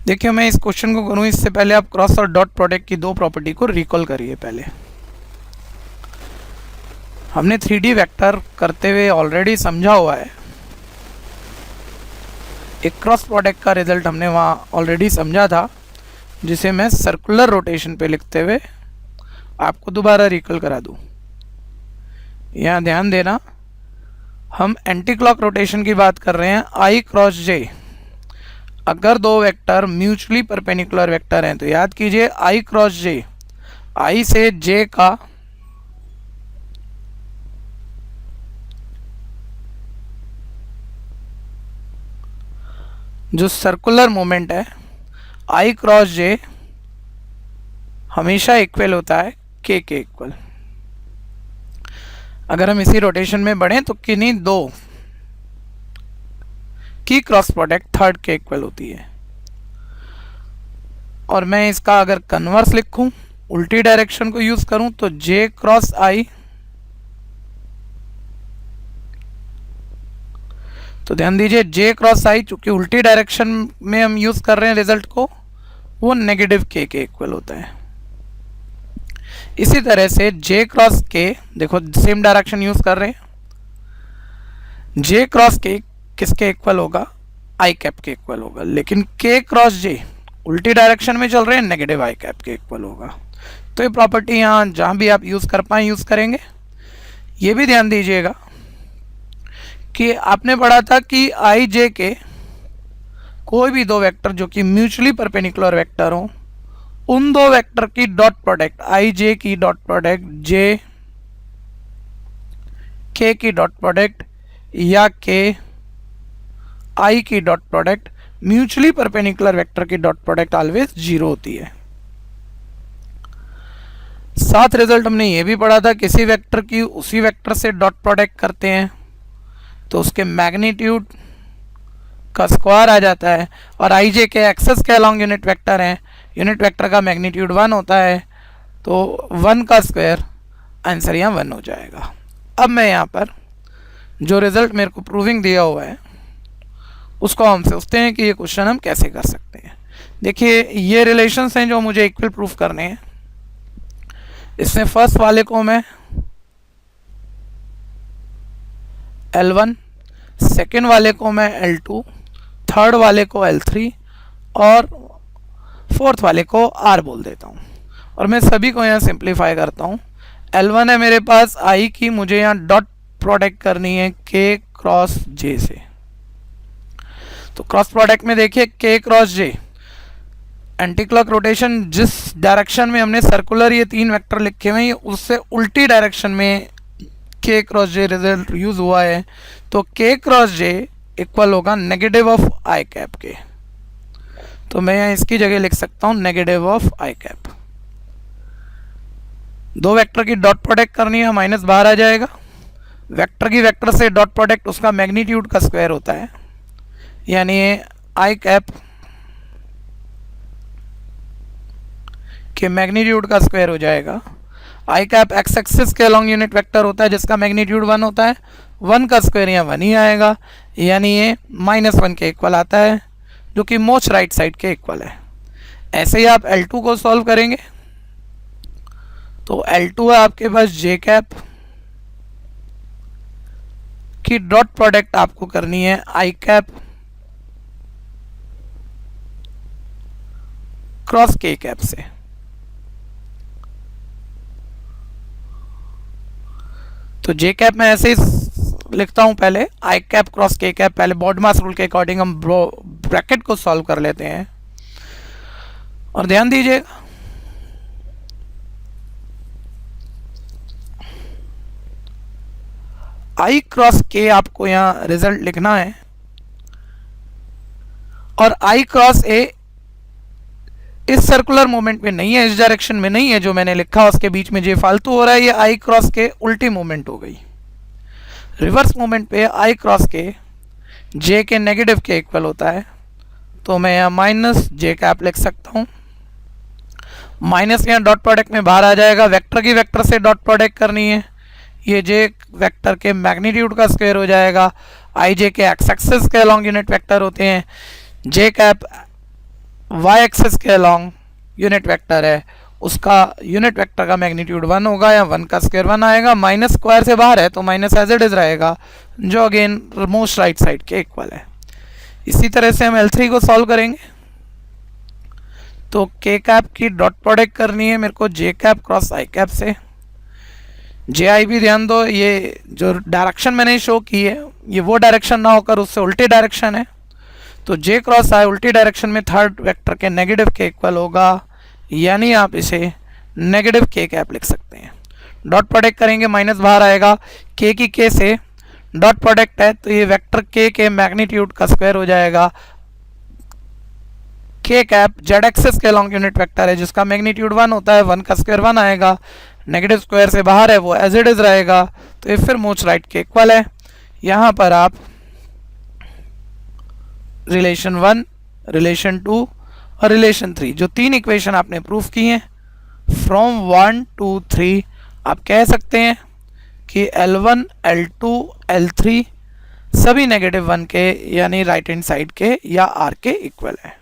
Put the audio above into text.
देखिए मैं इस क्वेश्चन को करूँ इससे पहले आप क्रॉस और डॉट प्रोडक्ट की दो प्रॉपर्टी को रिकॉल करिए। पहले हमने 3D वेक्टर करते हुए ऑलरेडी समझा हुआ है, एक क्रॉस प्रोडक्ट का रिजल्ट हमने वहाँ ऑलरेडी समझा था, जिसे मैं सर्कुलर रोटेशन पे लिखते हुए आपको दोबारा रिकॉल करा दूँ। यहाँ ध्यान देना, हम एंटी क्लॉक रोटेशन की बात कर रहे हैं। आई क्रॉस जे, अगर दो वेक्टर म्यूचुअली परपेंडिकुलर वेक्टर हैं तो याद कीजिए आई क्रॉस जे, आई से जे का जो सर्कुलर मोमेंट है आई क्रॉस जे हमेशा इक्वल होता है के इक्वल। अगर हम इसी रोटेशन में बढ़ें तो किन्हीं दो की क्रॉस प्रोडक्ट थर्ड के इक्वल होती है। और मैं इसका अगर कन्वर्स लिखूं, उल्टी डायरेक्शन को यूज करूं, तो जे क्रॉस आई, तो ध्यान दीजिए जे क्रॉस आई चूंकि उल्टी डायरेक्शन में हम यूज कर रहे हैं रिजल्ट को, वो नेगेटिव के इक्वल होता है। इसी तरह से जे क्रॉस के, देखो सेम डायरेक्शन यूज कर रहे हैं, जे क्रॉस के किसके इक्वल होगा, आई कैप के इक्वल होगा, लेकिन के क्रॉस जे उल्टी डायरेक्शन में चल रहे हैं, नेगेटिव आई कैप के इक्वल होगा। तो ये प्रॉपर्टी यहाँ जहाँ भी आप यूज कर पाए यूज करेंगे। ये भी ध्यान दीजिएगा कि आपने पढ़ा था कि आई जे के कोई भी दो वेक्टर जो कि म्यूचुअली परपेंडिकुलर वेक्टर हो, उन दो वेक्टर की डॉट प्रोडक्ट, आई जे की डॉट प्रोडक्ट जे के की डॉट प्रोडक्ट या के आई की dot product, mutually perpendicular vector की डॉट प्रोडक्ट ऑलवेज जीरो होती है। साथ रिजल्ट हमने ये भी पढ़ा था, किसी वेक्टर की उसी वेक्टर से डॉट प्रोडक्ट करते हैं तो उसके मैग्नीट्यूड का स्क्वायर आ जाता है, और आई जे के एक्सेस के अलॉन्ग यूनिट वेक्टर हैं, यूनिट वेक्टर का मैग्नीट्यूड 1 होता है, तो 1 का स्क्वायर, आंसर यहाँ 1 हो जाएगा। अब मैं यहाँ पर जो रिजल्ट मेरे को प्रूविंग दिया हुआ है उसको हम सोचते हैं कि ये क्वेश्चन हम कैसे कर सकते हैं। देखिए ये रिलेशंस हैं जो मुझे इक्वल प्रूफ करने हैं। इसमें फर्स्ट वाले को मैं L1, सेकेंड वाले को मैं L2, थर्ड वाले को L3 और फोर्थ वाले को R बोल देता हूँ। और मैं सभी को यहाँ सिंप्लीफाई करता हूँ। L1 है मेरे पास I की, मुझे यहाँ डॉट प्रोडक्ट करनी है K क्रॉस J से। तो क्रॉस प्रोडक्ट में देखिए K cross J, anti clock rotation जिस डायरेक्शन में हमने सर्कुलर ये तीन वेक्टर लिखे हुए हैं उससे उल्टी डायरेक्शन में K cross J result use हुआ है, तो K क्रॉस J इक्वल होगा नेगेटिव ऑफ आई कैप के। तो मैं यहाँ इसकी जगह लिख सकता हूँ नेगेटिव ऑफ आई कैप। दो वेक्टर की डॉट प्रोडक्ट करनी है, माइनस बाहर आ जाएगा। वेक्टर की वेक्टर से डॉट प्रोडक्ट उसका मैग्नीट्यूड का स्क्वायर होता है, यानी आई कैप के मैग्नीट्यूड का स्क्वायर हो जाएगा। आई कैप एक्स एक्सिस के अलॉन्ग यूनिट वेक्टर होता है जिसका मैग्नीट्यूड 1 होता है, 1 का स्क्वायर यहाँ 1 ही आएगा, यानी ये -1 के इक्वल आता है, जो कि मोस्ट राइट साइड के इक्वल है। ऐसे ही आप L2 को सॉल्व करेंगे तो L2 है आपके पास जे कैप की डॉट प्रोडक्ट आपको करनी है आई कैप क्रॉस के कैप से। तो जे कैप में ऐसे ही लिखता हूं, पहले आई कैप क्रॉस के कैप, पहले बॉडमास रूल के अकॉर्डिंग हम ब्रैकेट को सॉल्व कर लेते हैं। और ध्यान दीजिएगा आई क्रॉस के आपको यहां रिजल्ट लिखना है, और आई क्रॉस ए इस सर्कुलर मोमेंट में नहीं है, इस डायरेक्शन में नहीं है जो मैंने लिखा, उसके बीच में जे फालतू हो रहा है, ये आई क्रॉस के उल्टी मोमेंट हो गई। रिवर्स मोमेंट पे आई क्रॉस के जे के नेगेटिव के इक्वल होता है, तो मैं यहाँ माइनस जे कैप लिख सकता हूँ। माइनस यहाँ डॉट प्रोडक्ट में बाहर आ जाएगा, वेक्टर की वेक्टर से डॉट प्रोडक्ट करनी है, ये जे वेक्टर के मैग्नीट्यूड का स्क्वायर हो जाएगा। आई जे के एक्स एक्सिस के अलॉन्ग यूनिट वेक्टर होते हैं, जे कैप वाई एक्सेस के अलॉन्ग यूनिट वेक्टर है, उसका यूनिट वेक्टर का मैग्नीट्यूड 1 होगा या 1 का स्क्वायर 1 आएगा, माइनस स्क्वायर से बाहर है तो माइनस एज इट इज रहेगा, जो अगेन मोस्ट राइट साइड के इक्वल है। इसी तरह से हम L3 को सॉल्व करेंगे। तो के कैप की डॉट प्रोडक्ट करनी है मेरे को जे कैप क्रॉस आई कैप से। जे आई भी ध्यान दो, ये जो डायरेक्शन मैंने शो की है ये वो डायरेक्शन ना होकर उससे उल्टी डायरेक्शन है, तो जे क्रॉस आई उल्टी डायरेक्शन में थर्ड वेक्टर के नेगेटिव के इक्वल होगा, यानी आप इसे नेगेटिव के कैप लिख सकते हैं। डॉट प्रोडक्ट करेंगे माइनस बाहर आएगा, के की के से डॉट प्रोडक्ट है तो ये वेक्टर के मैग्नीट्यूड का स्क्वायर हो जाएगा। के कैप जेड एक्सेस के लॉन्ग यूनिट वेक्टर है जिसका मैग्नीट्यूड 1 होता है, 1 का स्क्वायर 1 आएगा, नेगेटिव स्क्वायर से बाहर है वो एज इट इज रहेगा, तो ये फिर मोस्ट राइट के इक्वल है। यहाँ पर आप रिलेशन 1, रिलेशन 2 और रिलेशन 3 जो 3 इक्वेशन आपने प्रूफ की हैं फ्रॉम 1 to 3 आप कह सकते हैं कि L1, L2, L3 सभी नेगेटिव 1 के यानी राइट हैंड साइड के या R के इक्वल है।